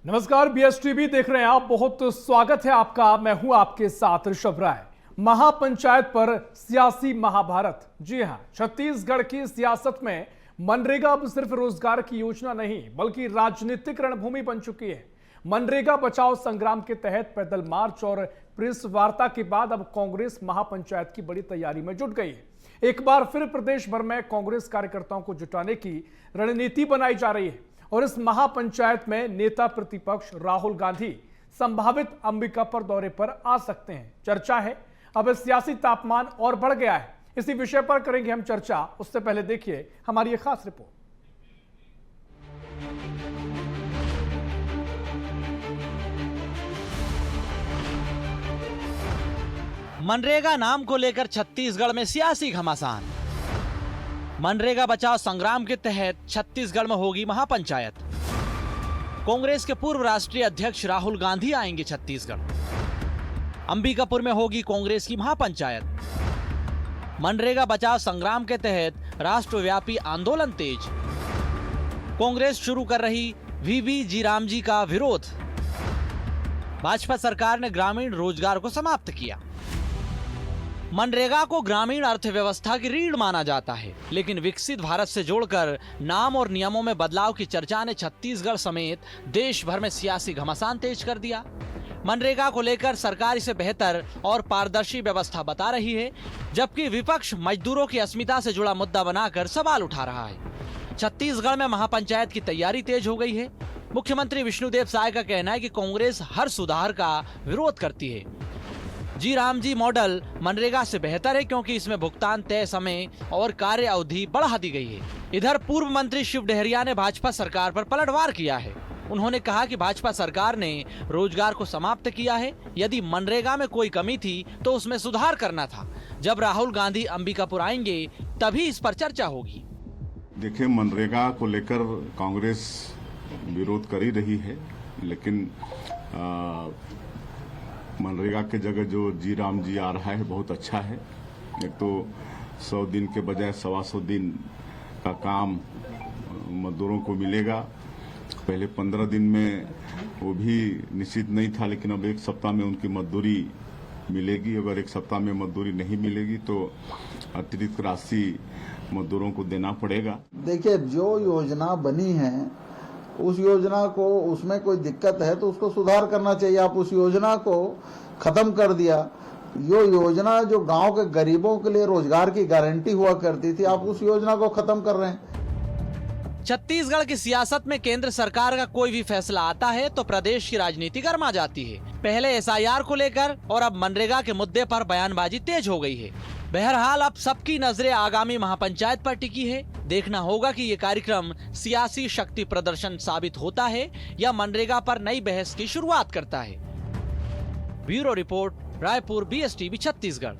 नमस्कार, बीएसटीवी देख रहे हैं आप। बहुत स्वागत है आपका। मैं हूं आपके साथ ऋषभ राय। महापंचायत पर सियासी महाभारत। जी हां, छत्तीसगढ़ की सियासत में मनरेगा अब सिर्फ रोजगार की योजना नहीं बल्कि राजनीतिक रणभूमि बन चुकी है। मनरेगा बचाओ संग्राम के तहत पैदल मार्च और प्रेस वार्ता के बाद अब कांग्रेस महापंचायत की बड़ी तैयारी में जुट गई है। एक बार फिर प्रदेश भर में कांग्रेस कार्यकर्ताओं को जुटाने की रणनीति बनाई जा रही है और इस महापंचायत में नेता प्रतिपक्ष राहुल गांधी संभावित अंबिकापुर दौरे पर आ सकते हैं। चर्चा है अब सियासी तापमान और बढ़ गया है। इसी विषय पर करेंगे हम चर्चा। उससे पहले देखिए हमारी एक खास रिपोर्ट। मनरेगा नाम को लेकर छत्तीसगढ़ में सियासी घमासान। मनरेगा बचाओ संग्राम के तहत छत्तीसगढ़ में होगी महापंचायत। कांग्रेस के पूर्व राष्ट्रीय अध्यक्ष राहुल गांधी आएंगे छत्तीसगढ़। अंबिकापुर में होगी कांग्रेस की महापंचायत। मनरेगा बचाओ संग्राम के तहत राष्ट्रव्यापी आंदोलन तेज। कांग्रेस शुरू कर रही वीवी जीरामजी का विरोध। भाजपा सरकार ने ग्रामीण रोजगार को समाप्त किया। मनरेगा को ग्रामीण अर्थव्यवस्था की रीढ़ माना जाता है, लेकिन विकसित भारत से जोड़कर नाम और नियमों में बदलाव की चर्चा ने छत्तीसगढ़ समेत देश भर में सियासी घमासान तेज कर दिया। मनरेगा को लेकर सरकार इसे बेहतर और पारदर्शी व्यवस्था बता रही है, जबकि विपक्ष मजदूरों की अस्मिता से जुड़ा मुद्दा बनाकर सवाल उठा रहा है। छत्तीसगढ़ में महापंचायत की तैयारी तेज हो गई है। मुख्यमंत्री विष्णुदेव साय का कहना है कि कांग्रेस हर सुधार का विरोध करती है। जी रामजी मॉडल मनरेगा से बेहतर है क्योंकि इसमें भुगतान तय समय और कार्य अवधि बढ़ा दी गई है। इधर पूर्व मंत्री शिव डहरिया ने भाजपा सरकार पर पलटवार किया है। उन्होंने कहा कि भाजपा सरकार ने रोजगार को समाप्त किया है। यदि मनरेगा में कोई कमी थी तो उसमें सुधार करना था। जब राहुल गांधी अंबिकापुर आएंगे तभी इस पर चर्चा होगी। देखिए, मनरेगा को लेकर कांग्रेस विरोध कर ही रही है, लेकिन मनरेगा के जगह जो जी राम जी आ रहा है बहुत अच्छा है। एक तो 100 दिन के बजाय 125 दिन का काम मजदूरों को मिलेगा। पहले 15 दिन में वो भी निश्चित नहीं था, लेकिन अब एक सप्ताह में उनकी मजदूरी मिलेगी। अगर एक सप्ताह में मजदूरी नहीं मिलेगी तो अतिरिक्त राशि मजदूरों को देना पड़ेगा। देखिए, जो योजना बनी है उस योजना को, उसमें कोई दिक्कत है तो उसको सुधार करना चाहिए। आप उस योजना को खत्म कर दिया। यो योजना जो गांव के गरीबों के लिए रोजगार की गारंटी हुआ करती थी, आप उस योजना को खत्म कर रहे हैं। छत्तीसगढ़ की सियासत में केंद्र सरकार का कोई भी फैसला आता है तो प्रदेश की राजनीति गर्मा जाती है। पहले एसआईआर को लेकर और अब मनरेगा के मुद्दे पर बयानबाजी तेज हो गई है। बहरहाल अब सबकी नजरें आगामी महापंचायत पर टिकी है। देखना होगा कि ये कार्यक्रम सियासी शक्ति प्रदर्शन साबित होता है या मनरेगा पर नई बहस की शुरुआत करता है। Bureau report, Raipur, BSTV Chhattisgarh.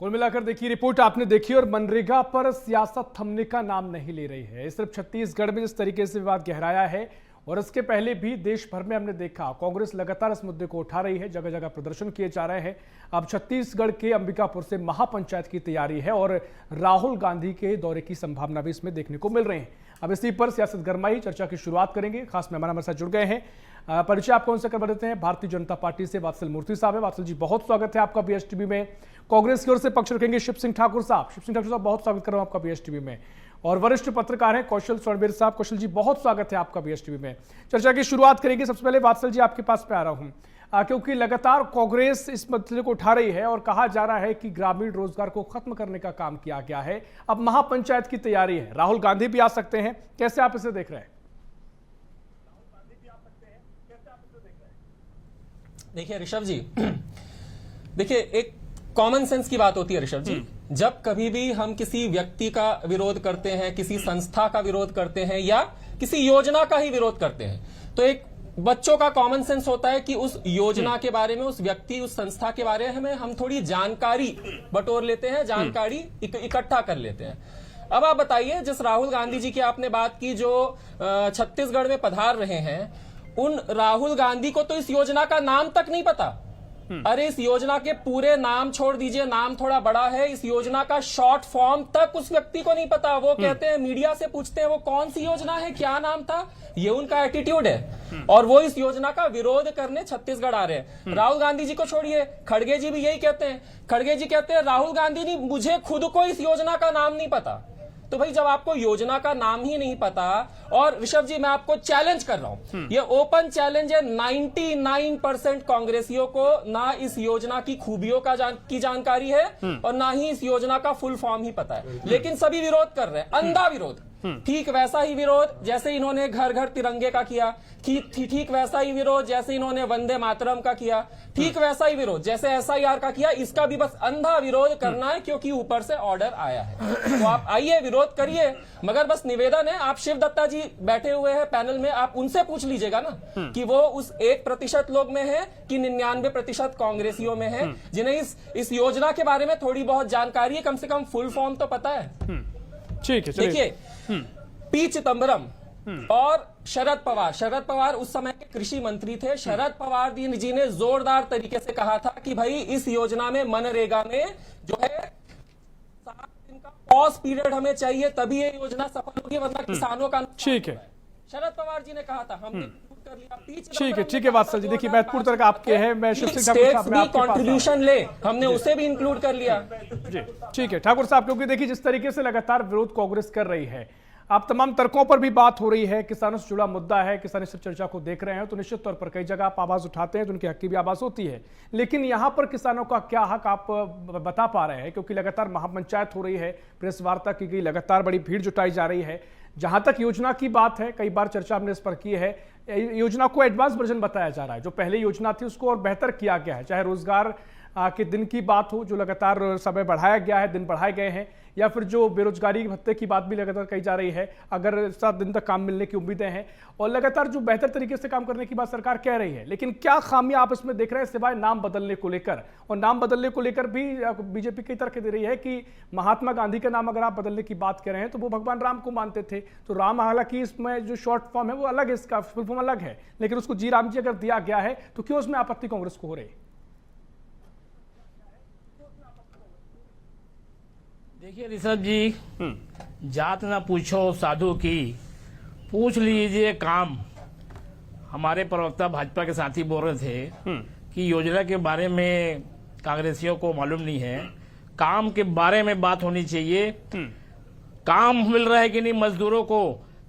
कुल मिलाकर देखिए, रिपोर्ट आपने देखी और मनरेगा पर सियासत थमने का नाम नहीं ले रही है। सिर्फ छत्तीसगढ़ में जिस तरीके से विवाद गहराया है और इसके पहले भी देश भर में हमने देखा, कांग्रेस लगातार इस मुद्दे को उठा रही है। जगह जगह प्रदर्शन किए जा रहे हैं। अब छत्तीसगढ़ के अंबिकापुर से महापंचायत की तैयारी है और राहुल गांधी के दौरे की संभावना भी इसमें देखने को मिल रही है। अब इसी पर सियासत गरमाई चर्चा की शुरुआत करेंगे। खास मेहमान हमारे साथ जुड़ गए हैं। परिचय आपको उनसे करवा देते हैं। भारतीय जनता पार्टी से वात्सल मूर्ति साहब है। वात्सल जी, बहुत स्वागत है आपका बीएसटीवी में। कांग्रेस की ओर से पक्ष रखेंगे शिव सिंह ठाकुर साहब। शिव सिंह ठाकुर साहब, बहुत स्वागत कर रहा हूं आपका बीएसटीवी में। और वरिष्ठ पत्रकार हैं कौशल स्वर्णवीर साहब। कौशल जी, बहुत स्वागत है आपका बीएसटीवी में। चर्चा की शुरुआत करेंगे। सबसे पहले वात्सल जी, आपके पास पे आ रहा हूं, क्योंकि लगातार कांग्रेस इस मसले को उठा रही है और कहा जा रहा है कि ग्रामीण रोजगार को खत्म करने का काम किया गया है। अब महापंचायत की तैयारी है, राहुल गांधी भी आ सकते हैं। कैसे आप इसे देख रहे हैं? देखिए ऋषभ जी, देखिए एक कॉमन सेंस की बात होती है ऋषभ जी। जब कभी भी हम किसी व्यक्ति का विरोध करते हैं, किसी संस्था का विरोध करते हैं या किसी योजना का ही विरोध करते हैं, तो एक बच्चों का कॉमन सेंस होता है कि उस योजना के बारे में, उस व्यक्ति, उस संस्था के बारे में हम थोड़ी जानकारी बटोर लेते हैं, जानकारी इकट्ठा कर लेते हैं। अब आप बताइए, जिस राहुल गांधी जी की आपने बात की, जो छत्तीसगढ़ में पधार रहे हैं, उन राहुल गांधी को तो इस योजना का नाम तक नहीं पता। अरे इस योजना के पूरे नाम छोड़ दीजिए, नाम थोड़ा बड़ा है, इस योजना का शॉर्ट फॉर्म तक उस व्यक्ति को नहीं पता। वो कहते हैं, मीडिया से पूछते हैं वो कौन सी योजना है, क्या नाम था, ये उनका एटीट्यूड है। और वो इस योजना का विरोध करने छत्तीसगढ़ आ रहे हैं। राहुल गांधी जी को छोड़िए, खड़गे जी भी यही कहते हैं। खड़गे जी कहते हैं राहुल गांधी जी, मुझे खुद को इस योजना का नाम नहीं पता। तो भाई जब आपको योजना का नाम ही नहीं पता, और ऋषभ जी मैं आपको चैलेंज कर रहा हूं, ये ओपन चैलेंज है, 99% कांग्रेसियों को ना इस योजना की खूबियों की जानकारी है और ना ही इस योजना का फुल फॉर्म ही पता है, लेकिन सभी विरोध कर रहे हैं, अंधा विरोध। ठीक वैसा ही विरोध जैसे इन्होंने घर घर तिरंगे का किया, ठीक वैसा ही विरोध जैसे इन्होंने वंदे मातरम का किया, ठीक वैसा ही विरोध जैसे SIR का किया। इसका भी बस अंधा विरोध करना है क्योंकि ऊपर से ऑर्डर आया है। तो आप आइए, विरोध करिए, मगर बस निवेदन है, आप शिव दत्ता जी बैठे हुए हैं पैनल में, आप उनसे पूछ लीजिएगा ना कि वो उस 1% लोग में है कि 99% कांग्रेसियों में है जिन्हें इस योजना के बारे में थोड़ी बहुत जानकारी है, कम से कम फुल फॉर्म तो पता है। ठीक है, देखिए, पी चिदम्बरम और शरद पवार उस समय के कृषि मंत्री थे। शरद पवार जी ने जोरदार तरीके से कहा था कि भाई इस योजना में, मनरेगा में जो है 7 दिन का पॉज पीरियड हमें चाहिए, तभी ये योजना सफल होगी, वरना किसानों का। ठीक है, शरद पवार जी ने कहा था, हमने इंक्लूड कर लिया। ठीक है वात्सल जी, देखिए महत्वपूर्ण तरह आपके हैं, मैं शिव सिंह ठाकुर साहब कंट्रीब्यूशन ले, हमने उसे भी इंक्लूड कर लिया। जी ठीक है ठाकुर साहब, क्योंकि देखिए जिस तरीके से लगातार विरोध कांग्रेस कर रही है, आप तमाम तर्कों पर भी बात हो रही है, किसानों से जुड़ा मुद्दा है, किसान इस चर्चा को देख रहे हैं, तो निश्चित तौर पर कई जगह आप आवाज उठाते हैं तो उनके हक की भी आवाज होती है, लेकिन यहां पर किसानों का क्या हक आप बता पा रहे हैं? क्योंकि लगातार महापंचायत हो रही है, प्रेस वार्ता की गई, लगातार बड़ी भीड़ जुटाई जा रही है। जहां तक योजना की बात है, कई बार चर्चा हमने इस पर की है, योजना को एडवांस वर्जन बताया जा रहा है, जो पहले योजना थी उसको और बेहतर किया गया है। चाहे रोजगार के दिन की बात हो, जो लगातार समय बढ़ाया गया है, दिन बढ़ाए गए हैं, या फिर जो बेरोजगारी भत्ते की बात भी लगातार कही जा रही है, अगर 7 दिन तक काम मिलने की उम्मीदें हैं, और लगातार जो बेहतर तरीके से काम करने की बात सरकार कह रही है। लेकिन क्या खामियां आप इसमें देख रहे हैं सिवाय नाम बदलने को लेकर? और नाम बदलने को लेकर भी बीजेपी कई तरह दे रही है कि महात्मा गांधी का नाम अगर आप बदलने की बात कर रहे हैं तो वो भगवान राम को मानते थे, तो राम, हालांकि इसमें जो शॉर्ट फॉर्म है वो अलग है, इसका फुल फॉर्म अलग है, लेकिन उसको जी राम जी अगर दिया गया है तो क्यों उसमें आपत्ति कांग्रेस को हो रही है? देखिए ऋषभ जी, जात ना पूछो साधु की, पूछ लीजिए काम। हमारे प्रवक्ता भाजपा के साथी बोल रहे थे कि योजना के बारे में कांग्रेसियों को मालूम नहीं है, काम के बारे में बात होनी चाहिए। काम मिल रहा है कि नहीं मजदूरों को?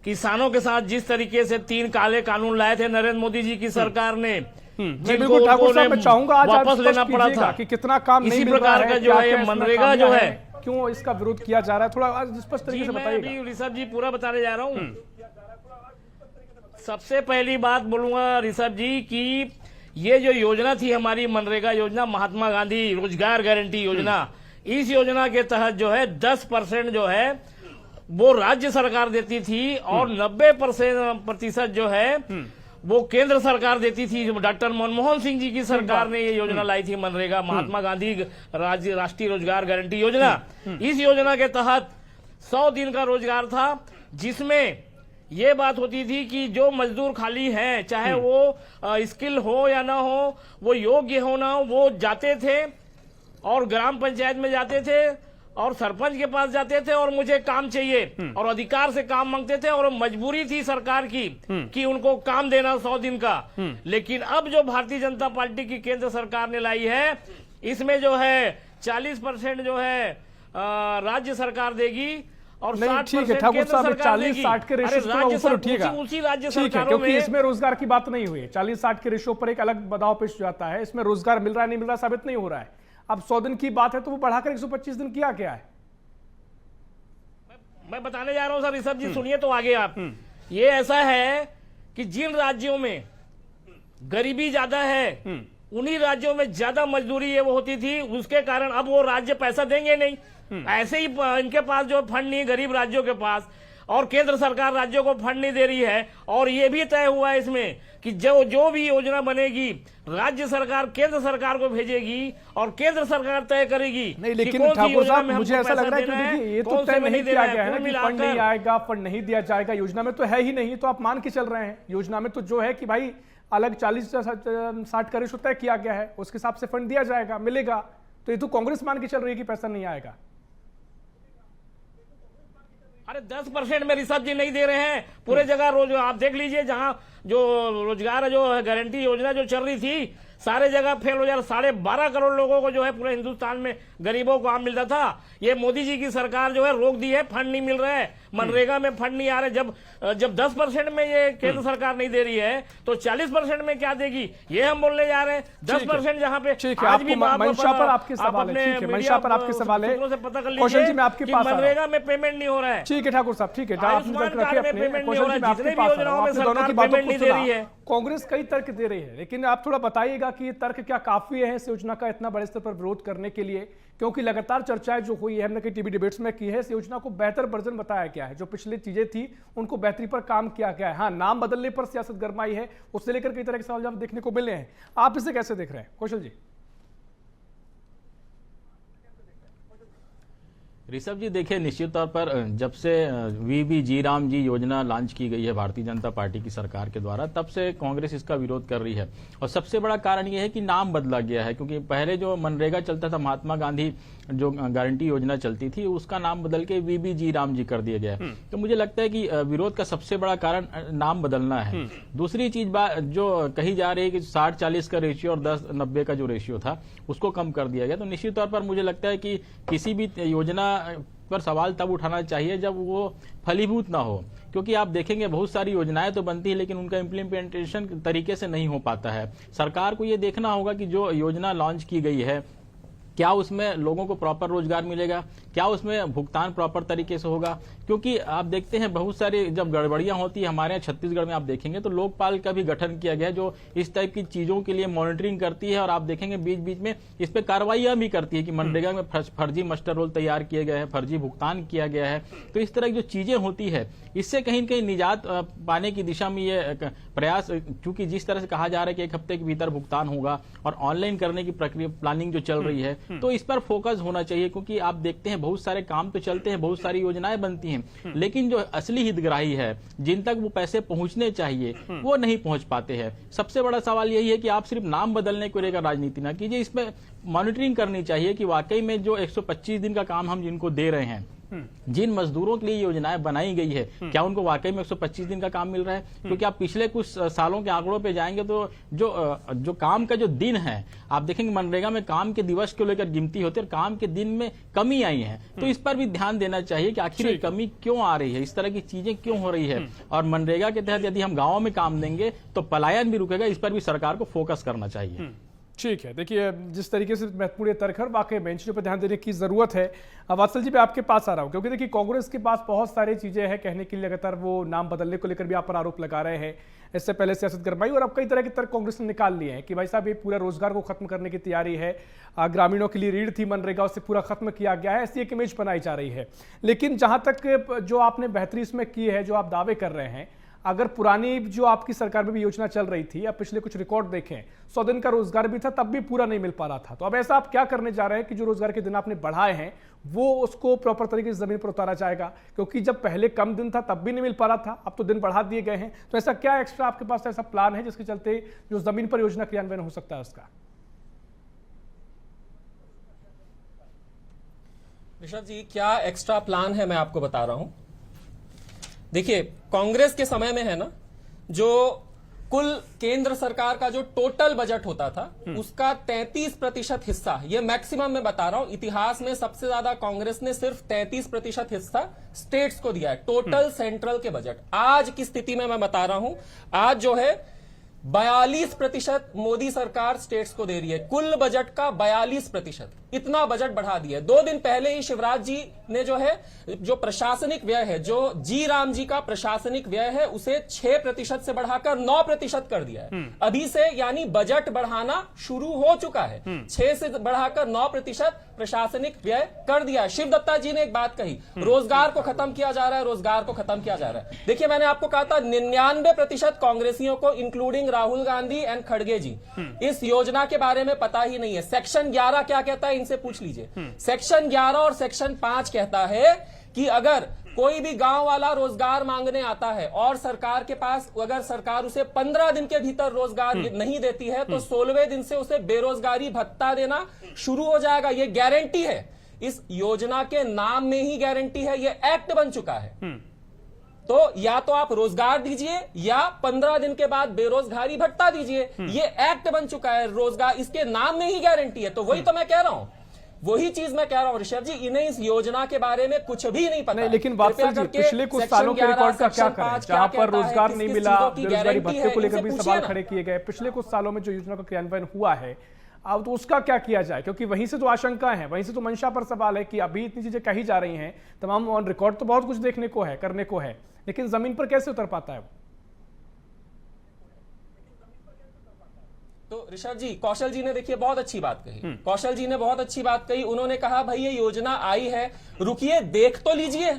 किसानों के साथ जिस तरीके से 3 काले कानून लाए थे नरेंद्र मोदी जी की सरकार ने, बिल्कुल ठाकुर साहब, मैं चाहूंगा आज वापस लेना पड़ा था कि कितना काम इसी नहीं मिल प्रकार रहा का है, जो है मनरेगा जो है, क्यों इसका विरोध किया जा रहा है, थोड़ा स्पष्ट तरीके से बताइएगा। मैं ऋषभ जी पूरा बताने जा रहा हूँ। सबसे पहली बात बोलूंगा ऋषभ जी कि ये जो योजना थी हमारी मनरेगा योजना, महात्मा गांधी रोजगार गारंटी योजना, इस योजना के तहत जो है 10% जो है वो राज्य सरकार देती थी और 90% जो है वो केंद्र सरकार देती थी। डॉक्टर मनमोहन सिंह जी की सरकार ने ये योजना लाई थी, मनरेगा, महात्मा गांधी राष्ट्रीय रोजगार गारंटी योजना। इस योजना के तहत 100 दिन का रोजगार था, जिसमें ये बात होती थी कि जो मजदूर खाली हैं, चाहे वो स्किल हो या ना हो, वो योग्य हो ना हो, वो जाते थे और ग्राम पंचायत में जाते थे और सरपंच के पास जाते थे और मुझे काम चाहिए और अधिकार से काम मांगते थे, और मजबूरी थी सरकार की कि उनको काम देना 100 दिन का। लेकिन अब जो भारतीय जनता पार्टी की केंद्र सरकार ने लाई है, इसमें जो है 40% जो है राज्य सरकार देगी और 60% ठाकुर साहब, 40-60 के रेशो ऊपर उठिएगा, उसी राज्य ठीक है, सरकारों क्योंकि में इसमें रोजगार की बात नहीं हुई है। 40-60 के रेशो पर एक अलग बदलाव पेश जाता है, इसमें रोजगार मिल रहा है नहीं मिल रहा साबित नहीं हो रहा है। अब 100 दिन की बात है तो वो बढ़ाकर 125 दिन किया गया है। मैं बताने जा रहा हूं सर, ऋषभ जी सुनिए तो आगे आप। ये ऐसा है कि जिन राज्यों में गरीबी ज्यादा है, उन्हीं राज्यों में ज्यादा मजदूरी ये वो होती थी, उसके कारण अब वो राज्य पैसा देंगे नहीं। ऐसे ही इनके पास जो फंड नहीं, गरीब राज्यों के पास, और केंद्र सरकार राज्यों को फंड नहीं दे रही है। और ये भी तय हुआ है इसमें कि जो भी योजना बनेगी राज्य सरकार केंद्र सरकार को भेजेगी और केंद्र सरकार तय करेगी। नहीं, कि लेकिन कौन सी ठाकुर योजना साहब में हमको मुझे ऐसा पैसा लग रहा है कि देना देखिए ये तो कौन तय से में नहीं देना किया गया है ना कुल कि फंड नहीं मिलाकर आएगा, फंड नहीं दिया जाएगा, योजना में तो है ही नहीं। तो आप मान के चल रहे हैं योजना में तो जो है कि भाई अलग 40-60 का रेशो तय किया गया है, उसके हिसाब से फंड दिया जाएगा, मिलेगा। तो ये तो कांग्रेस मान के चल रही है कि पैसा नहीं आएगा। अरे 10% में ऋषभ जी नहीं दे रहे हैं, पूरे जगह रोज आप देख लीजिए, जहां जो रोजगार जो गारंटी योजना जो चल रही थी सारे जगह फेल हो जा रहा। 12.5 करोड़ लोगों को जो है पूरे हिंदुस्तान में गरीबों को काम मिलता था। ये मोदी जी की सरकार जो है रोक दी है, फंड नहीं मिल रहा है, मनरेगा में फंड नहीं आ रहे। जब 10% में ये केंद्र सरकार नहीं दे रही है तो 40% में क्या देगी, ये हम बोलने जा रहे हैं। 10% जहां पे आज भी मंशा पर आपके सवाल है, ठीक है, मंशा पर आपके सवाल है, पता कर कौशल जी लीजिए मैं आपके कि पास आ रहा हूं। मनरेगा में पेमेंट नहीं हो रहा है। ठीक है ठाकुर साहब, ठीक है, आपने आयुष्मान तर्क रखे कार्ड में अपने। पेमेंट नहीं कौशल हो जी रहा मैं है, आपके जितने भी पास आ रहा योजनाओं हूं। में आपने दोनों की सरकार बातों पेमेंट को नहीं दे सुना। रही है। कांग्रेस कई तर्क दे रही है, लेकिन आप थोड़ा बताइएगा कि ये तर्क क्या काफी है इस योजना का इतना बड़े स्तर पर विरोध करने के लिए? क्योंकि लगातार चर्चाएं जो हुई है, हमने कई टीवी डिबेट्स में की है, इस योजना को बेहतर वर्जन बताया गया है, जो पिछली चीजें थी उनको बेहतरी पर काम किया गया है। हाँ, नाम बदलने पर सियासत गरमाई है, उससे लेकर कई तरह के सवाल जवाब देखने को मिले हैं। आप इसे कैसे देख रहे हैं कौशल जी? ऋषभ जी देखिए, निश्चित तौर पर जब से वीबी जी राम जी योजना लॉन्च की गई है भारतीय जनता पार्टी की सरकार के द्वारा, तब से कांग्रेस इसका विरोध कर रही है। और सबसे बड़ा कारण यह है कि नाम बदला गया है, क्योंकि पहले जो मनरेगा चलता था, महात्मा गांधी जो गारंटी योजना चलती थी, उसका नाम बदल के वीबी जी राम जी कर दिया गया है। तो मुझे लगता है कि विरोध का सबसे बड़ा कारण नाम बदलना है। दूसरी चीज जो कही जा रही है कि 60-40 का रेशियो और 10-90 का जो रेशियो था उसको कम कर दिया गया, तो निश्चित तौर पर मुझे लगता है कि किसी भी योजना पर सवाल तब उठाना चाहिए जब वो फलीभूत ना हो। क्योंकि आप देखेंगे बहुत सारी योजनाएं तो बनती है लेकिन उनका इम्प्लीमेंटेशन तरीके से नहीं हो पाता है। सरकार को ये देखना होगा कि जो योजना लॉन्च की गई है, क्या उसमें लोगों को प्रॉपर रोजगार मिलेगा, क्या उसमें भुगतान प्रॉपर तरीके से होगा। क्योंकि आप देखते हैं बहुत सारी जब गड़बड़ियां होती है, हमारे यहाँ छत्तीसगढ़ में आप देखेंगे तो लोकपाल का भी गठन किया गया जो इस टाइप की चीजों के लिए मॉनिटरिंग करती है, और आप देखेंगे बीच बीच में इस पे कार्रवाइयां भी करती है कि मनरेगा में फर्जी मास्टर रोल तैयार किए गए हैं, फर्जी भुगतान किया गया है। तो इस तरह की जो चीजें होती है, इससे कहीं न कहीं निजात पाने की दिशा में ये प्रयास, क्योंकि जिस तरह से कहा जा रहा है कि 1 हफ्ते के भीतर भुगतान होगा और ऑनलाइन करने की प्रक्रिया प्लानिंग जो चल रही है, तो इस पर फोकस होना चाहिए। क्योंकि आप देखते हैं बहुत सारे काम तो चलते हैं, बहुत सारी योजनाएं बनती हैं, लेकिन जो असली हितग्राही है, जिन तक वो पैसे पहुंचने चाहिए, वो नहीं पहुंच पाते हैं। सबसे बड़ा सवाल यही है कि आप सिर्फ नाम बदलने को लेकर राजनीति ना कीजिए, इसमें मॉनिटरिंग करनी चाहिए कि वाकई में जो 125 दिन का काम हम जिनको दे रहे हैं, जिन मजदूरों के लिए योजनाएं बनाई गई है, क्या उनको वाकई में 125 दिन का काम मिल रहा है? क्योंकि आप पिछले कुछ सालों के आंकड़ों पे जाएंगे तो जो काम का जो दिन है, आप देखेंगे मनरेगा में काम के दिवस को लेकर गिनती होती है और काम के दिन में कमी आई है। तो इस पर भी ध्यान देना चाहिए कि आखिर ये कमी क्यों आ रही है, इस तरह की चीजें क्यों हो रही है। और मनरेगा के तहत यदि हम गाँवों में काम देंगे तो पलायन भी रुकेगा, इस पर भी सरकार को फोकस करना चाहिए। ठीक है, देखिए जिस तरीके से महत्वपूर्ण तर्क है, वाकई में इन चीज़ों पर ध्यान देने की जरूरत है। वात्सल जी मैं आपके पास आ रहा हूं, क्योंकि देखिए कांग्रेस के पास बहुत सारी चीजें हैं कहने के लिए, लगातार वो नाम बदलने को लेकर भी आप पर आरोप लगा रहे हैं, इससे पहले सियासत गरमाई, और अब कई तरह के तर्क कांग्रेस ने निकाल लिए हैं कि भाई साहब ये पूरा रोजगार को खत्म करने की तैयारी है, ग्रामीणों के लिए रीढ़ थी मनरेगा, उससे पूरा खत्म किया गया है, ऐसी एक इमेज बनाई जा रही है। लेकिन जहां तक जो आपने बेहतरी इसमें की है, जो आप दावे कर रहे हैं, अगर पुरानी जो आपकी सरकार में भी योजना चल रही थी, या पिछले कुछ रिकॉर्ड देखें, 100 दिन का रोजगार भी था, तब भी पूरा नहीं मिल पा रहा था। तो अब ऐसा आप क्या करने जा रहे हैं कि जो रोजगार के दिन आपने बढ़ाए हैं वो उसको प्रॉपर तरीके से जमीन पर उतारा जाएगा? क्योंकि जब पहले कम दिन था तब भी नहीं मिल पा रहा था, अब तो दिन बढ़ा दिए गए हैं। तो ऐसा क्या एक्स्ट्रा आपके पास ऐसा प्लान है जिसके चलते जो जमीन पर योजना क्रियान्वयन हो सकता है उसका? ऋषभ जी, क्या एक्स्ट्रा प्लान है, मैं आपको बता रहा हूं। देखिए, कांग्रेस के समय में है ना, जो कुल केंद्र सरकार का जो टोटल बजट होता था उसका 33% हिस्सा, ये मैक्सिमम मैं बता रहा हूं, इतिहास में सबसे ज्यादा कांग्रेस ने सिर्फ 33% हिस्सा स्टेट्स को दिया है, टोटल सेंट्रल के बजट। आज की स्थिति में मैं बता रहा हूं, आज जो है 42% मोदी सरकार स्टेट्स को दे रही है। कुल बजट का 42%, इतना बजट बढ़ा दिया। 2 दिन पहले ही शिवराज जी ने जो प्रशासनिक व्यय है, जो जी राम जी का प्रशासनिक व्यय है, उसे 6% से बढ़ाकर 9% कर दिया है। अभी से यानी बजट बढ़ाना शुरू हो चुका है। 6 से बढ़ाकर 9% प्रशासनिक व्यय कर दिया है। शिव दत्ता जी ने एक बात कही, रोजगार को खत्म किया जा रहा है, रोजगार को खत्म किया जा रहा है। देखिए, मैंने आपको कहा था 99% कांग्रेसियों को इंक्लूडिंग राहुल गांधी एंड खड़गे जी इस योजना के बारे में पता ही नहीं है। सेक्शन 11 क्या कहता है, इनसे पूछ लीजिए। सेक्शन 11 और सेक्शन 5 कहता है कि अगर कोई भी गांव वाला रोजगार मांगने आता है और सरकार के पास, अगर सरकार उसे 15 दिन के भीतर रोजगार नहीं देती है, तो 16वें दिन से उसे बेरोजगारी भत्ता देना शुरू हो जाएगा। यह गारंटी है, इस योजना के नाम में ही गारंटी है, यह एक्ट बन चुका है। तो या तो आप रोजगार दीजिए या 15 दिन के बाद बेरोजगारी भत्ता दीजिए। ये एक्ट बन चुका है, रोजगार इसके नाम में ही गारंटी है। तो वही तो मैं कह रहा हूं, वही चीज मैं कह रहा हूं ऋषभ जी, इन्हें इस योजना के बारे में कुछ भी नहीं पता। नहीं, लेकिन वात्सल जी, पिछले कुछ सालों के रिकॉर्ड का क्या करें, जहां पर रोजगार नहीं मिला, बेरोजगारी भत्ते को लेकर भी सवाल खड़े किए गए। पिछले कुछ सालों में जो योजना का क्रियान्वयन हुआ है, अब तो उसका क्या किया जाए, क्योंकि वहीं से तो आशंका है, वहीं से तो मंशा पर सवाल है कि अभी इतनी चीजें कही जा रही हैं, तमाम ऑन रिकॉर्ड तो बहुत कुछ देखने को है, करने को है, लेकिन जमीन पर कैसे उतर पाता है? तो ऋषभ जी, कौशल जी ने देखिए बहुत अच्छी बात कही। कौशल जी ने बहुत अच्छी बात कही। उन्होंने कहा भाई ये योजना आई है, रुकिए देख तो लीजिए।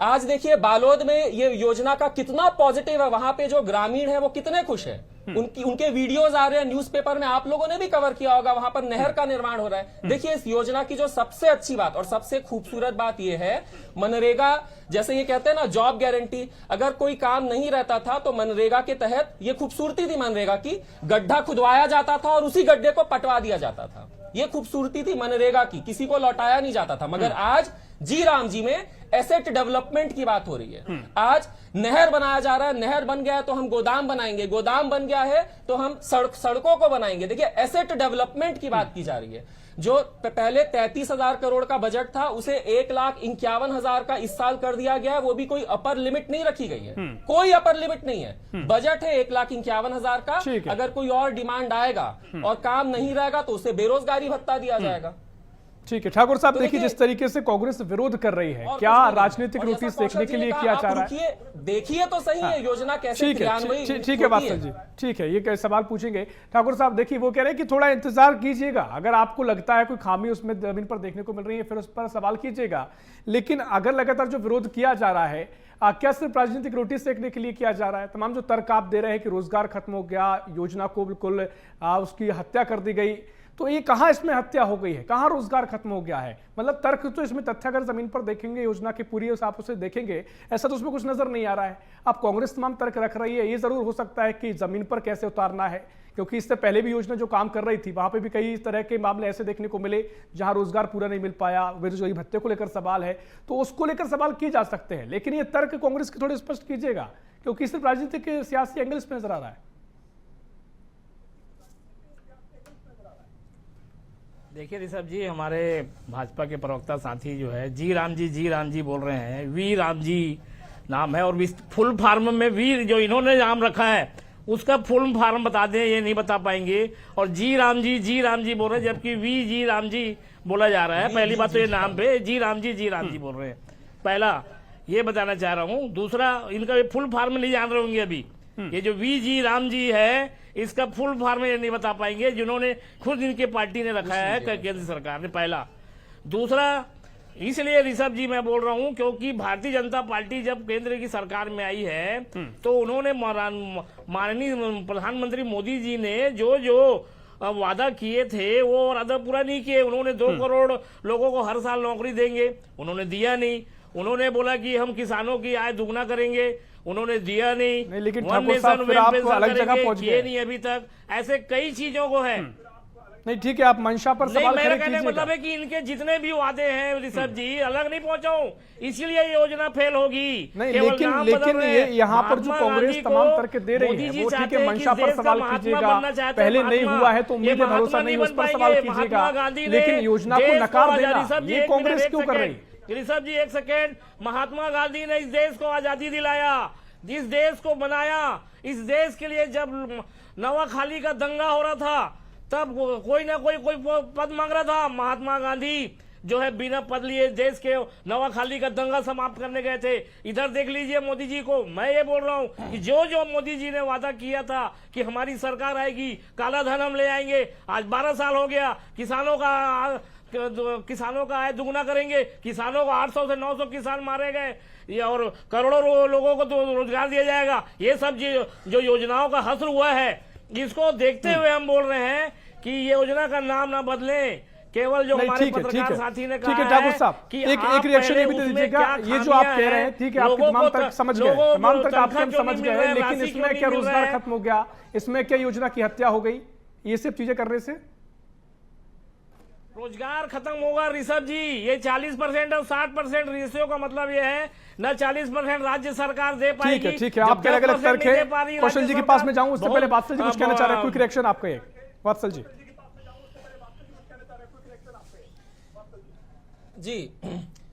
आज देखिए बालोद में ये योजना का कितना पॉजिटिव है, वहां पे जो ग्रामीण है वो कितने खुश है। उनके वीडियोस आ रहे हैं, न्यूज़पेपर में आप लोगों ने भी कवर किया होगा, वहां पर नहर का निर्माण हो रहा है। देखिए इस योजना की जो सबसे अच्छी बात और सबसे खूबसूरत बात यह है, मनरेगा, जैसे ये कहते हैं ना जॉब गारंटी, अगर कोई काम नहीं रहता था तो मनरेगा के तहत ये खूबसूरती थी मनरेगा की, गड्ढा खुदवाया जाता था और उसी गड्ढे को पटवा दिया जाता था। ये खूबसूरती थी मनरेगा की, किसी को लौटाया नहीं जाता था। मगर आज जी राम जी में एसेट डेवलपमेंट की बात हो रही है। आज नहर बनाया जा रहा है, नहर बन गया है तो हम गोदाम बनाएंगे, गोदाम बन गया है तो हम सड़कों को बनाएंगे। देखिए एसेट डेवलपमेंट की बात की जा रही है। जो पहले 33,000 करोड़ का बजट था उसे 1,51,000 का इस साल कर दिया गया है। वो भी कोई अपर लिमिट नहीं रखी गई है, कोई अपर लिमिट नहीं है। बजट है 1,51,000 का। अगर कोई और डिमांड आएगा और काम नहीं रहेगा तो उसे बेरोजगारी भत्ता दिया जाएगा। ठीक है ठाकुर साहब, देखिए जिस तरीके से कांग्रेस विरोध कर रही है, क्या राजनीतिक रोटी सेकने के लिए किया जा रहा है? देखिए तो सही है योजना कैसे क्रियान्वयन। ठीक है वात्सल जी, ठीक है, ये सवाल पूछेंगे ठाकुर साहब। देखिए वो कह रहे हैं कि थोड़ा इंतजार कीजिएगा, अगर आपको लगता है कोई खामी उसमें जमीन पर देखने को मिल रही है फिर उस पर सवाल कीजिएगा। लेकिन अगर लगातार जो विरोध किया जा रहा है, क्या सिर्फ राजनीतिक रोटी सेकने के लिए किया जा रहा है? तमाम जो तर्क आप दे रहे हैं कि रोजगार खत्म हो गया, योजना को बिल्कुल उसकी हत्या कर दी गई, तो ये कहां इसमें हत्या हो गई है, कहां रोजगार खत्म हो गया है? मतलब तर्क तो इसमें तथ्य अगर जमीन पर देखेंगे, योजना की पूरी आप उसे देखेंगे, ऐसा तो उसमें कुछ नजर नहीं आ रहा है। अब कांग्रेस तमाम तर्क रख रही है, ये जरूर हो सकता है कि जमीन पर कैसे उतारना है, क्योंकि इससे पहले भी योजना जो काम कर रही थी वहां पे भी कई तरह के मामले ऐसे देखने को मिले जहां रोजगार पूरा नहीं मिल पाया, बेरोजगारी भत्ते को लेकर सवाल है, तो उसको लेकर सवाल किए जा सकते हैं। लेकिन ये तर्क कांग्रेस के थोड़े स्पष्ट कीजिएगा, क्योंकि सिर्फ राजनीतिक सियासी एंगल इसमें नजर आ रहा है। देखिए ऋषभ जी, हमारे भाजपा के प्रवक्ता साथी जो है जी राम जी बोल रहे हैं। वी राम जी नाम है और फुल फॉर्म में वी जो इन्होंने नाम रखा है उसका फुल फॉर्म बता दें, ये नहीं बता पाएंगे। और जी राम जी बोल रहे हैं, जबकि वी जी राम जी बोला जा रहा है। पहली बात तो ये नाम पे जी राम जी बोल रहे हैं, पहला ये बताना चाह रहा हूँ। दूसरा, इनका फुल फॉर्म नहीं जान रहे होंगे अभी। ये जो वी जी राम जी है इसका फुल फॉर्म ये नहीं बता पाएंगे, जिन्होंने खुद इनके पार्टी ने रखा है केंद्र सरकार ने, पहला। दूसरा, इसलिए ऋषभ जी मैं बोल रहा हूं क्योंकि भारतीय जनता पार्टी जब केंद्र की सरकार में आई है तो उन्होंने माननीय प्रधानमंत्री मोदी जी ने जो वादा किए थे वो वादा पूरा नहीं किए। उन्होंने 2 करोड़ लोगों को हर साल नौकरी देंगे, उन्होंने दिया नहीं। उन्होंने बोला कि हम किसानों की आय दुगना करेंगे, उन्होंने दिया नहीं। लेकिन ठाकुर साहब फिर आप अलग जगह पहुंच गए, नहीं अभी तक। ऐसे कई चीजों को है। नहीं ठीक है, आप मंशा पर सवाल मेरा कहने का मतलब है कि इनके जितने भी वादे हैं ऋषभ जी, अलग नहीं पहुंचाऊं, इसीलिए योजना फेल होगी। नहीं, लेकिन ये यहाँ पर जो कांग्रेस तमाम तर्क दे रही है वो ठीक है, मंशा पर सवाल कीजिएगा, पहले नहीं हुआ है तो उम्मीद है भरोसा नहीं, उस पर सवाल कीजिएगा। लेकिन योजना को नकार देना ये कांग्रेस क्यों कर रही है? ऋषभ जी एक सेकेंड, महात्मा गांधी ने इस देश को आजादी दिलाया, जिस देश को बनाया, इस देश के लिए जब नवाखाली का दंगा हो रहा था तब कोई ना कोई पद मांग रहा था। महात्मा गांधी जो है बिना पद लिए देश के नवाखाली का दंगा समाप्त करने गए थे। इधर देख लीजिए मोदी जी को। मैं ये बोल रहा हूं कि जो मोदी जी ने वादा किया था कि हमारी सरकार आएगी, काला धन हम ले आएंगे, आज 12 साल हो गया। किसानों का आय दुगना करेंगे, किसानों को 800 से 900 किसान मारे गए और करोड़ों लोगों को तो रोजगार दिया जाएगा। ये सब जो योजनाओं का हस्र हुआ है, इसको देखते हुए हम बोल रहे हैं कि ये योजना का नाम ना बदलें। केवल जो हमारे पत्रकार साथी ने कहा है ठाकुर साहब कि एक रिएक्शन ये भी दे दीजिएगा। ये जो आप कह रहे हैं, ठीक है, आपके तमाम तर्क समझ गए, तमाम तर्क आपके हम समझ गए, लेकिन इसमें क्या रोजगार खत्म हो गया, इसमें क्या योजना की हत्या हो गई, ये सब चीजें करने से रोजगार खत्म होगा? ऋषभ जी, ये 40% और 60% रेशियो का मतलब ये है न 40% राज्य सरकार दे पाएगी। ठीक है, आपके अलग अलग तर्क है। कौशल जी के पास में जाऊं उससे पहले वात्सल जी कुछ कहना चाह रहे हैं, क्विक रिएक्शन आपका एक। वात्सल जी जी,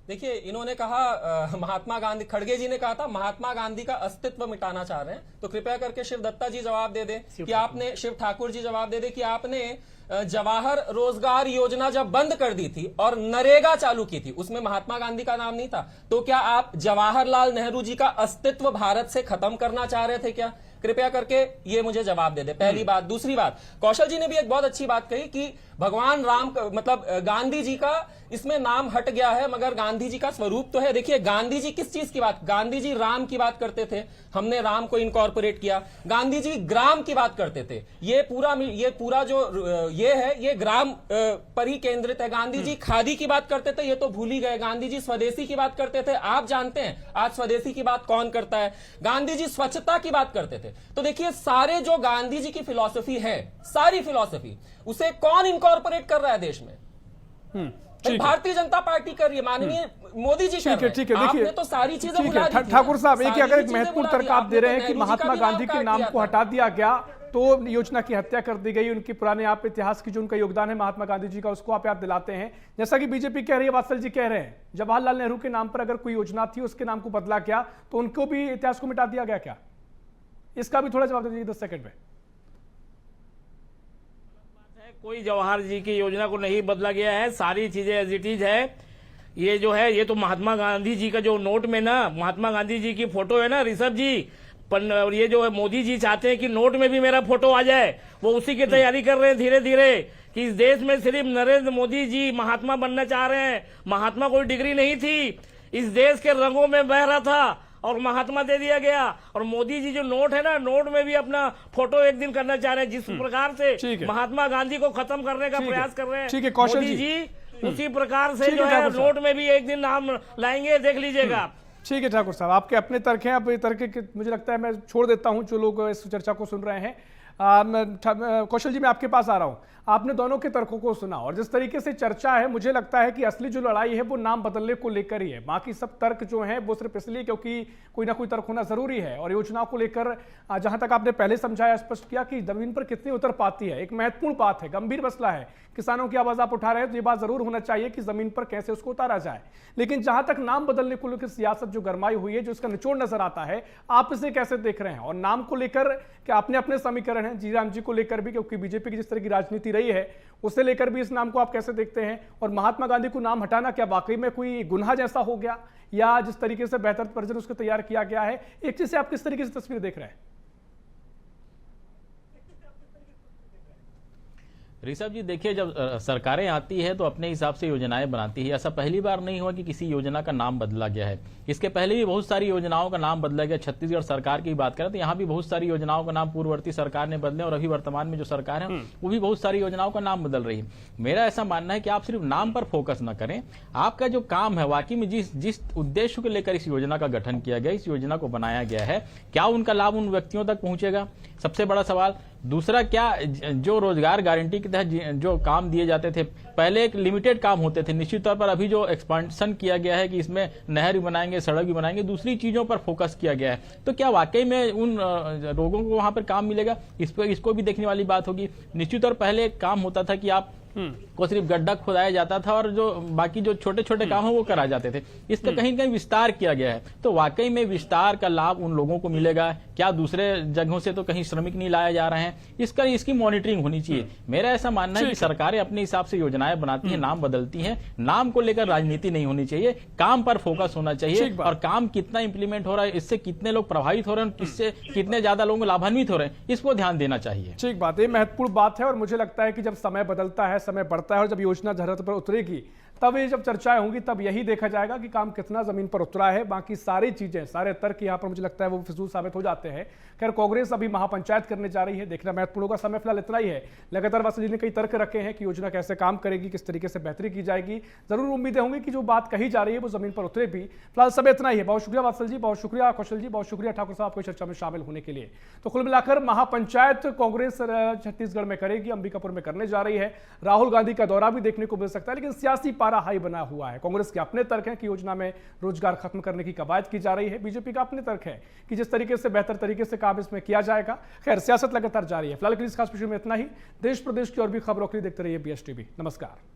देखिए इन्होंने कहा महात्मा गांधी, खड़गे जी ने कहा था महात्मा गांधी का अस्तित्व मिटाना चाह रहे हैं। तो कृपया करके शिव दत्ता जी जवाब दे दें कि आपने, शिव ठाकुर जी जवाब दे दें कि आपने जवाहर रोजगार योजना जब बंद कर दी थी और नरेगा चालू की थी, उसमें महात्मा गांधी का नाम नहीं था। तो क्या आप जवाहरलाल नेहरू जी का अस्तित्व भारत से खत्म करना चाह रहे थे क्या? कृपया करके ये मुझे जवाब दे दे, पहली बात। दूसरी बात, कौशल जी ने भी एक बहुत अच्छी बात कही कि भगवान राम मतलब गांधी जी का इसमें नाम हट गया है, मगर गांधी जी का स्वरूप तो है। देखिए गांधी जी किस चीज की बात, गांधी जी राम की बात करते थे, हमने राम को इनकॉर्पोरेट किया। गांधी जी ग्राम की बात करते थे, ये पूरा जो ये है ये ग्राम पर ही केंद्रित है। गांधी जी खादी की बात करते थे, ये तो भूल ही गए। गांधी जी स्वदेशी की बात करते थे, आप जानते हैं आज स्वदेशी की बात कौन करता है? गांधी जी स्वच्छता की बात करते थे। तो देखिए सारे जो गांधी जी की फिलॉसफी है, सारी फिलॉसफी, उसे कौन इनकॉर्पोरेट कर रहा है देश में? भारतीय जनता पार्टी कर रही है, माननीय मोदी जी कर रहे हैं। ठीक है, आपने तो सारी चीजें भुला दी थी। ठाकुर साहब, एक अगर एक महत्वपूर्ण तर्क आप दे रहे हैं कि महात्मा गांधी के नाम को हटा दिया गया तो योजना की हत्या कर दी गई, उनकी पुराने आप इतिहास की जो उनका योगदान है महात्मा गांधी जी का, उसको आप याद दिलाते हैं। जैसा कि बीजेपी कह रही है, वात्सल जी कह रहे हैं, जवाहरलाल नेहरू के नाम पर अगर कोई योजना थी उसके नाम को बदला गया तो उनको भी इतिहास को मिटा दिया गया क्या? इसका भी थोड़ा जवाब दे दीजिए 10 सेकंड में। कोई जवाहर जी की योजना को नहीं बदला गया है, सारी चीजें एज इट इज है। ये जो है, ये तो महात्मा गांधी जी का जो नोट में ना महात्मा गांधी जी की फोटो है ना ऋषभ जी, और ये जो है मोदी जी चाहते हैं कि नोट में भी मेरा फोटो आ जाए, वो उसी की तैयारी कर रहे हैं धीरे धीरे कि इस देश में सिर्फ नरेंद्र मोदी जी महात्मा बनना चाह रहे हैं। महात्मा कोई डिग्री नहीं थी, इस देश के रंगों में बह रहा था और महात्मा दे दिया गया। और मोदी जी जो नोट है ना, नोट में भी अपना फोटो एक दिन करना चाह रहे हैं। जिस प्रकार से महात्मा गांधी को खत्म करने का प्रयास कर रहे हैं मोदी जी, उसी प्रकार से जो है नोट में भी एक दिन नाम लाएंगे, देख लीजिएगा। ठीक है ठाकुर साहब, आपके अपने तर्क हैं। अब ये तर्क मुझे लगता है मैं छोड़ देता हूं जो लोग इस चर्चा को सुन रहे हैं। कौशल जी, मैं आपके पास आ रहा हूं। आपने दोनों के तर्कों को सुना और जिस तरीके से चर्चा है, मुझे लगता है कि असली जो लड़ाई है वो नाम बदलने को लेकर ही है। बाकी सब तर्क जो हैं वो सिर्फ इसलिए क्योंकि कोई ना कोई तर्क होना जरूरी है। और योजनाओं को लेकर जहां तक आपने पहले समझाया, स्पष्ट किया कि जमीन पर कितनी उतर पाती है, एक महत्वपूर्ण बात है, गंभीर मसला है। किसानों की आवाज आप उठा रहे हैं तो ये बात जरूर होना चाहिए कि जमीन पर कैसे उसको उतारा जाए। लेकिन जहां तक नाम बदलने को लेकर सियासत जो गरमाई हुई है, जो इसका निचोड़ नजर आता है, आप इसे कैसे देख रहे हैं? और नाम को लेकर क्या अपने अपने समीकरण हैं, जीराम जी को लेकर भी, क्योंकि बीजेपी की जिस तरह की राजनीति रही है उसे लेकर भी इस नाम को आप कैसे देखते हैं? और महात्मा गांधी को नाम हटाना क्या वाकई में कोई गुनाह जैसा हो गया, या जिस तरीके से बेहतर वर्जन उसको तैयार किया गया है, एक चीज से आप किस तरीके से तस्वीर देख रहे हैं? ऋषभ जी, देखिए, जब सरकारें आती है तो अपने हिसाब से योजनाएं बनाती है। ऐसा पहली बार नहीं हुआ कि किसी योजना का नाम बदला गया है। इसके पहले भी बहुत सारी योजनाओं का नाम बदला गया। छत्तीसगढ़ सरकार की बात करें तो यहाँ भी बहुत सारी योजनाओं का नाम पूर्ववर्ती सरकार ने बदले, और अभी वर्तमान में जो सरकार है वो भी बहुत सारी योजनाओं का नाम बदल रही है। मेरा ऐसा मानना है कि आप सिर्फ नाम पर फोकस न करें, आपका जो काम है वाकई में जिस उद्देश्य को लेकर इस योजना का गठन किया गया, इस योजना को बनाया गया है, क्या उनका लाभ उन व्यक्तियों तक पहुंचेगा? सबसे बड़ा सवाल। दूसरा, क्या जो रोजगार गारंटी के तहत जो काम दिए जाते थे, पहले एक लिमिटेड काम होते थे, निश्चित तौर पर अभी जो एक्सपेंशन किया गया है कि इसमें नहर भी बनाएंगे, सड़क भी बनाएंगे, दूसरी चीजों पर फोकस किया गया है, तो क्या वाकई में उन लोगों को वहां पर काम मिलेगा? इसको भी देखने वाली बात होगी। निश्चित तौर पहले एक काम होता था कि आप को सिर्फ गड्ढा खुदाया जाता था और जो बाकी जो छोटे छोटे काम है वो करा जाते थे। इसका कहीं न कहीं विस्तार किया गया है, तो वाकई में विस्तार का लाभ उन लोगों को मिलेगा क्या? दूसरे जगहों से तो कहीं श्रमिक नहीं लाया जा रहे हैं, इसकी मॉनिटरिंग होनी चाहिए। मेरा ऐसा मानना है कि सरकारें अपने हिसाब से योजनाएं बनाती हैं, नाम बदलती हैं, नाम को लेकर राजनीति नहीं होनी चाहिए, काम पर फोकस होना चाहिए और काम कितना इंप्लीमेंट हो रहा है, इससे कितने लोग प्रभावित हो रहे हैं, किससे कितने ज्यादा लोग लाभान्वित हो रहे हैं, इस पर ध्यान देना चाहिए। ठीक बात है, महत्वपूर्ण बात है और मुझे लगता है कि जब समय बदलता है, समय बढ़ता है और जब योजना धरती पर उतरेगी तब ये जब चर्चाएं होंगी तब यही देखा जाएगा कि काम कितना जमीन पर उतरा है। बाकी सारी चीजें, सारे तर्क यहाँ पर मुझे लगता है वो फिजूल साबित हो जाते हैं। खैर, कांग्रेस अभी महापंचायत करने जा रही है, देखना महत्वपूर्ण होगा। समय फिलहाल इतना ही है। लगातार वात्सल जी ने कई तर्क रखे हैं कि योजना कैसे काम करेगी, किस तरीके से बेहतरी की जाएगी। जरूर उम्मीदें होंगी कि जो बात कही जा रही है वो जमीन पर उतरे भी। फिलहाल समय इतना ही है। बहुत शुक्रिया वात्सल जी, बहुत शुक्रिया कौशल जी, बहुत शुक्रिया ठाकुर साहब को चर्चा में शामिल होने के लिए। तो कुल मिलाकर महापंचायत कांग्रेस छत्तीसगढ़ में करेगी, अंबिकापुर में करने जा रही है। राहुल गांधी का दौरा भी देखने को मिल सकता है, लेकिन सियासी पारा हाई बना हुआ है। कांग्रेस के अपने तर्क हैं कि योजना में रोजगार खत्म करने की कवायद की जा रही है। बीजेपी का अपने तर्क है कि जिस तरीके से बेहतर तरीके से काम इसमें किया जाएगा। खैर, सियासत लगातार जारी है। फिलहाल के लिए इस खास विषय में इतना ही। देश प्रदेश की और भी खबरों के लिए देखते रहिए BSTV। नमस्कार।